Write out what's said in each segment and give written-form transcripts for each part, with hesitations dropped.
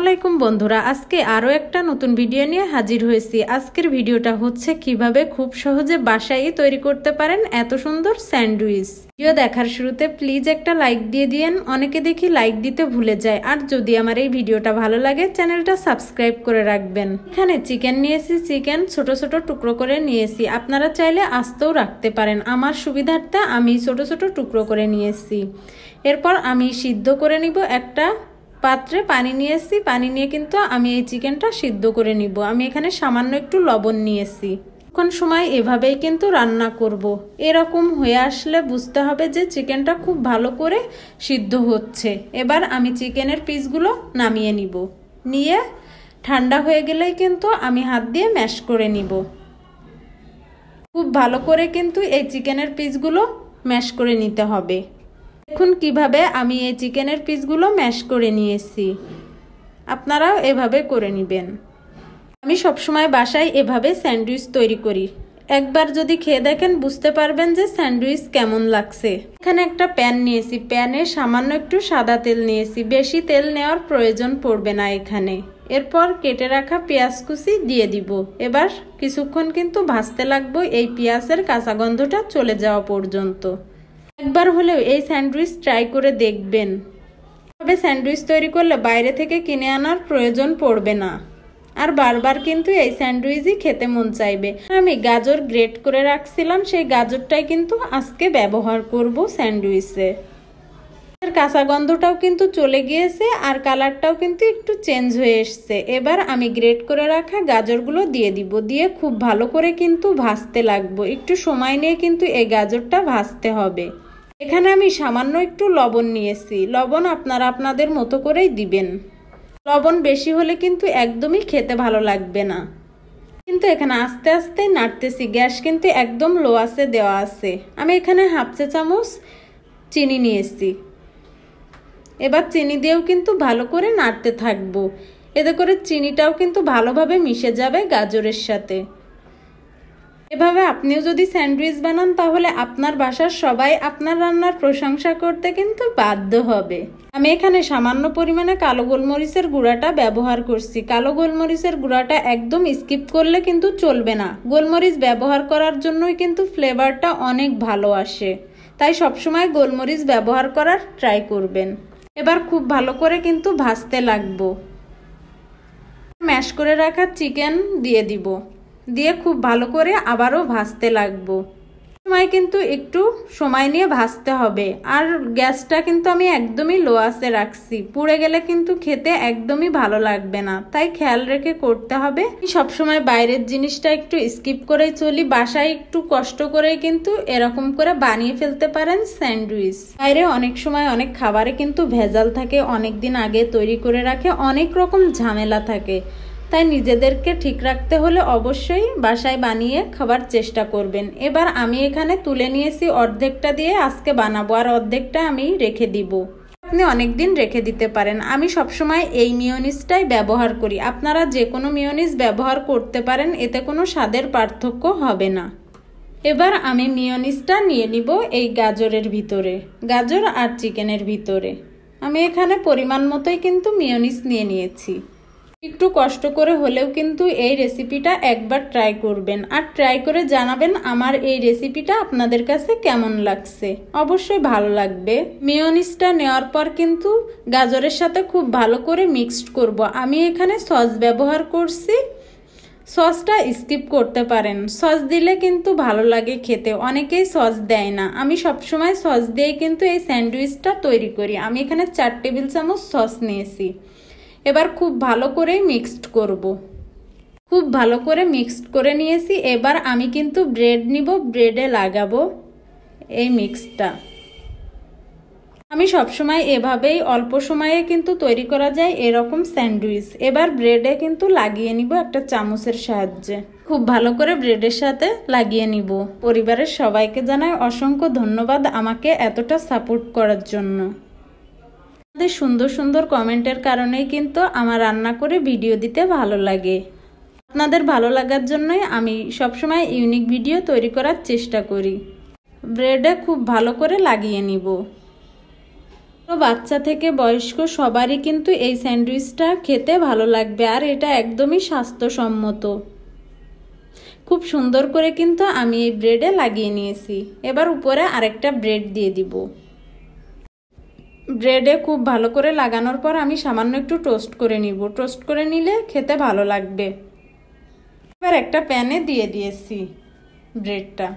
আসসালামু আলাইকুম বন্ধুরা, আজকে আরো একটা নতুন ভিডিও নিয়ে হাজির হয়েছি। আজকের ভিডিওটা হচ্ছে কিভাবে খুব সহজে বাসায় তৈরি করতে পারেন এত সুন্দর স্যান্ডউইচ। ভিডিও দেখার শুরুতে প্লিজ একটা লাইক দিয়ে দিয়েন, অনেকে দেখি লাইক দিতে ভুলে যায়। আর যদি আমার এই ভিডিওটা ভালো লাগে চ্যানেলটা সাবস্ক্রাইব করে রাখবেন। এখানে চিকেন নিয়েছি, চিকেন ছোট ছোট টুকরো করে নিয়েছি, আপনারা চাইলে আস্তেও রাখতে পারেন। আমার সুবিধার্থে আমি ছোট ছোট টুকরো করে নিয়েছি। এরপর আমি সিদ্ধ করে নিব। একটা পাত্রে পানি নিয়েছি, পানি নিয়ে কিন্তু আমি এই চিকেনটা সিদ্ধ করে নিব। আমি এখানে সামান্য একটু লবণ নিয়েছি। কোন সময় এভাবেই কিন্তু রান্না করব। এরকম হয়ে আসলে বুঝতে হবে যে চিকেনটা খুব ভালো করে সিদ্ধ হচ্ছে। এবার আমি চিকেনের পিসগুলো নামিয়ে নিব। নিয়ে ঠান্ডা হয়ে গেলেই কিন্তু আমি হাত দিয়ে ম্যাশ করে নিব। খুব ভালো করে কিন্তু এই চিকেনের পিসগুলো ম্যাশ করে নিতে হবে। দেখুন কিভাবে আমি এই চিকেনের পিসগুলো ম্যাশ করে নিয়েছি, আপনারাও এভাবে করে নেবেন। আমি সবসময় বাসায় এভাবে স্যান্ডউইচ তৈরি করি। একবার যদি খেয়ে দেখেন বুঝতে পারবেন যে স্যান্ডউইচ কেমন লাগছে। এখানে একটা প্যান নিয়েছি, প্যানে সামান্য একটু সাদা তেল নিয়েছি, বেশি তেল নেওয়ার প্রয়োজন পড়বে না এখানে। এরপর কেটে রাখা পেঁয়াজ কুচি দিয়ে দিব। এবার কিছুক্ষণ কিন্তু ভাজতে লাগবে, এই পেঁয়াজের কাঁচা গন্ধটা চলে যাওয়া পর্যন্ত। একবার হলেও এই স্যান্ডউইচ ট্রাই করে দেখবেন। তবে স্যান্ডউইচ তৈরি করলে বাইরে থেকে কিনে আনার প্রয়োজন পড়বে না, আর বারবার কিন্তু এই স্যান্ডউইচই খেতে মন চাইবে। আমি গাজর গ্রেট করে রাখছিলাম, সেই গাজরটাই কিন্তু আজকে ব্যবহার করব স্যান্ডউইচে। কাঁচা গন্ধটাও কিন্তু চলে গিয়েছে আর কালারটাও কিন্তু একটু চেঞ্জ হয়ে এসছে। এবার আমি গ্রেট করে রাখা গাজরগুলো দিয়ে দিব। দিয়ে খুব ভালো করে কিন্তু ভাজতে লাগবো। একটু সময় নিয়ে কিন্তু এই গাজরটা ভাজতে হবে। এখানে আমি সামান্য একটু লবণ নিয়েছি, লবণ আপনারা আপনাদের মতো করেই দিবেন। লবণ বেশি হলে কিন্তু একদমই খেতে ভালো লাগবে না। কিন্তু এখানে আস্তে আস্তে নাড়তেছি, গ্যাস কিন্তু একদম লো আঁচে দেওয়া আছে। আমি এখানে হাফ চা চামচ চিনি নিয়েছি। এবার চিনি দিয়েও কিন্তু ভালো করে নাড়তে থাকবো। এতে করে চিনিটাও কিন্তু ভালোভাবে মিশে যাবে গাজরের সাথে। এভাবে আপনিও যদি স্যান্ডউইচ বানান তাহলে আপনার বাসার সবাই আপনার রান্নার প্রশংসা করতে কিন্তু বাধ্য হবে। আমি এখানে সামান্য পরিমাণে কালো গোলমরিচের গুঁড়াটা ব্যবহার করছি। কালো গোলমরিচের গুঁড়াটা একদম স্কিপ করলে কিন্তু চলবে না। গোলমরিচ ব্যবহার করার জন্যই কিন্তু ফ্লেভারটা অনেক ভালো আসে, তাই সবসময় গোলমরিচ ব্যবহার করার ট্রাই করবেন। এবার খুব ভালো করে কিন্তু ভাজতে লাগবো। ম্যাশ করে রাখা চিকেন দিয়ে দিব, দিয়ে খুব ভালো করে আবারও ভাজতে লাগবো। সময় কিন্তু একটু সময় নিয়ে ভাজতে হবে। আর গ্যাসটা কিন্তু আমি একদমই লো আঁচে রাখছি, পুড়ে গেলে কিন্তু খেতে একদমই ভালো লাগবে না, তাই খেয়াল রেখে করতে হবে। সবসময় বাইরের জিনিসটা একটু স্কিপ করেই চলি, বাসায় একটু কষ্ট করে কিন্তু এরকম করে বানিয়ে ফেলতে পারেন স্যান্ডউইচ। বাইরে অনেক সময় অনেক খাবারে কিন্তু ভেজাল থাকে, অনেক দিন আগে তৈরি করে রাখে, অনেক রকম ঝামেলা থাকে। তাই নিজেদেরকে ঠিক রাখতে হলে অবশ্যই বাসায় বানিয়ে খাবার চেষ্টা করবেন। এবার আমি এখানে তুলে নিয়েছি, অর্ধেকটা দিয়ে আজকে বানাবো আর অর্ধেকটা আমি রেখে দিব। আপনি অনেক দিন রেখে দিতে পারেন। আমি সবসময় এই মিয়োনিজটাই ব্যবহার করি, আপনারা যে কোনো মিয়োনিজ ব্যবহার করতে পারেন, এতে কোনো স্বাদের পার্থক্য হবে না। এবার আমি মিয়োনিজটা নিয়ে নিব এই গাজরের ভিতরে, গাজর আর চিকেনের ভিতরে। আমি এখানে পরিমাণ মতোই কিন্তু মিয়োনিজ নিয়ে নিয়েছি। একটু কষ্ট করে হলেও কিন্তু এই রেসিপিটা একবার ট্রাই করবেন, আর ট্রাই করে জানাবেন আমার এই রেসিপিটা আপনাদের কাছে কেমন লাগছে। অবশ্যই ভালো লাগবে। মিয়োনিজটা নেওয়ার পর কিন্তু গাজরের সাথে খুব ভালো করে মিক্সড করব। আমি এখানে সস ব্যবহার করছি, সসটা স্কিপ করতে পারেন। সস দিলে কিন্তু ভালো লাগে খেতে, অনেকেই সস দেয় না। আমি সবসময় সস দিয়ে কিন্তু এই স্যান্ডউইচটা তৈরি করি। আমি এখানে 4 টেবিল চামচ সস নিয়েছি। এবার খুব ভালো করে মিক্সড করব। খুব ভালো করে মিক্সড করে নিয়েছি। এবার আমি কিন্তু ব্রেড নিব, ব্রেডে লাগাবো এই মিক্সটা। আমি সবসময় এভাবেই অল্প সময়ে কিন্তু তৈরি করা যায় এরকম স্যান্ডউইচ। এবার ব্রেডে কিন্তু লাগিয়ে নিব একটা চামচের সাহায্যে। খুব ভালো করে ব্রেডের সাথে লাগিয়ে নিব। পরিবারের সবাইকে জানাই অসংখ্য ধন্যবাদ আমাকে এতটা সাপোর্ট করার জন্য। আপনাদের সুন্দর সুন্দর কমেন্টের কারণেই কিন্তু আমার রান্না করে ভিডিও দিতে ভালো লাগে। আপনাদের ভালো লাগার জন্যই আমি সবসময় ইউনিক ভিডিও তৈরি করার চেষ্টা করি। ব্রেডে খুব ভালো করে লাগিয়ে নিব। তো বাচ্চা থেকে বয়স্ক সবারই কিন্তু এই স্যান্ডউইচটা খেতে ভালো লাগবে, আর এটা একদমই স্বাস্থ্যসম্মত। খুব সুন্দর করে কিন্তু আমি এই ব্রেডে লাগিয়ে নিয়েছি। এবার উপরে আরেকটা ব্রেড দিয়ে দিব। ব্রেডে খুব ভালো করে লাগানোর পর আমি সামান্য একটু টোস্ট করে নিব। টোস্ট করে নিলে খেতে ভালো লাগবে। এবার একটা প্যানে দিয়ে দিয়েছি ব্রেডটা।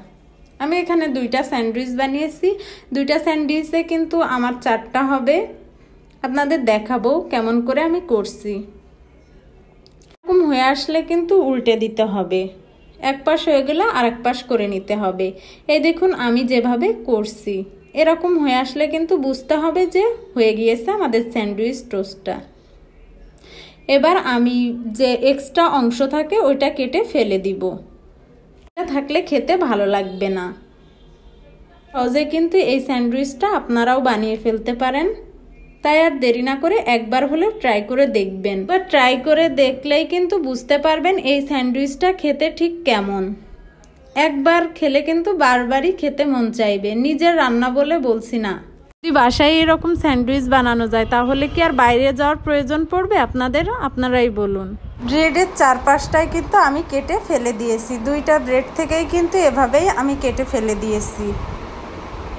আমি এখানে 2টা স্যান্ডউইচ বানিয়েছি। 2টা স্যান্ডউইচে কিন্তু আমার 4টা হবে। আপনাদের দেখাবো কেমন করে আমি করছি। এরকম হয়ে আসলে কিন্তু উল্টে দিতে হবে। এক পাশ হয়ে গেলে আরেক পাশ করে নিতে হবে। এই দেখুন আমি যেভাবে করছি, এরকম হয়ে আসলে কিন্তু বুঝতে হবে যে হয়ে গিয়েছে আমাদের স্যান্ডউইচ টোস্টটা। এবার আমি যে এক্সট্রা অংশ থাকে ওইটা কেটে ফেলে দিব। এটা থাকলে খেতে ভালো লাগবে না। সহজে কিন্তু এই স্যান্ডউইচটা আপনারাও বানিয়ে ফেলতে পারেন। তাই আর দেরি না করে একবার হলেও ট্রাই করে দেখবেন। বা ট্রাই করে দেখলেই কিন্তু বুঝতে পারবেন এই স্যান্ডউইচটা খেতে ঠিক কেমন। একবার খেলে কিন্তু বারবারই খেতে মন চাইবে। নিজের রান্না বলে বলছি না। যদি বাসায় এরকম স্যান্ডউইচ বানানো যায় তাহলে কি আর বাইরে যাওয়ার প্রয়োজন পড়বে আপনাদের? আপনারাই বলুন। ব্রেডের 4পাশটায় কিন্তু আমি কেটে ফেলে দিয়েছি। 2টা ব্রেড থেকেই কিন্তু এভাবেই আমি কেটে ফেলে দিয়েছি।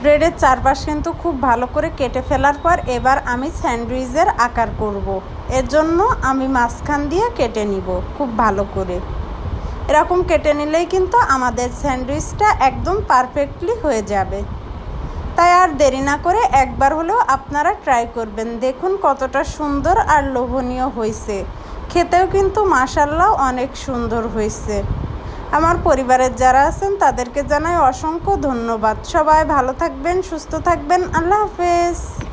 ব্রেডের 4পাশ কিন্তু খুব ভালো করে কেটে ফেলার পর এবার আমি স্যান্ডউইচের আকার করব। এর জন্য আমি মাঝখান দিয়ে কেটে নিব খুব ভালো করে। এরকম কেটে নিলেই কিন্তু আমাদের স্যান্ডউইচটা একদম পারফেক্টলি হয়ে যাবে। তাই আর দেরি না করে একবার হলেও আপনারা ট্রাই করবেন। দেখুন কতটা সুন্দর আর লোভনীয় হয়েছে। খেতেও কিন্তু মাশাআল্লাহ অনেক সুন্দর হয়েছে। আমার পরিবারের যারা আছেন তাদেরকে জানাই অসংখ্য ধন্যবাদ। সবাই ভালো থাকবেন, সুস্থ থাকবেন। আল্লাহ হাফেজ।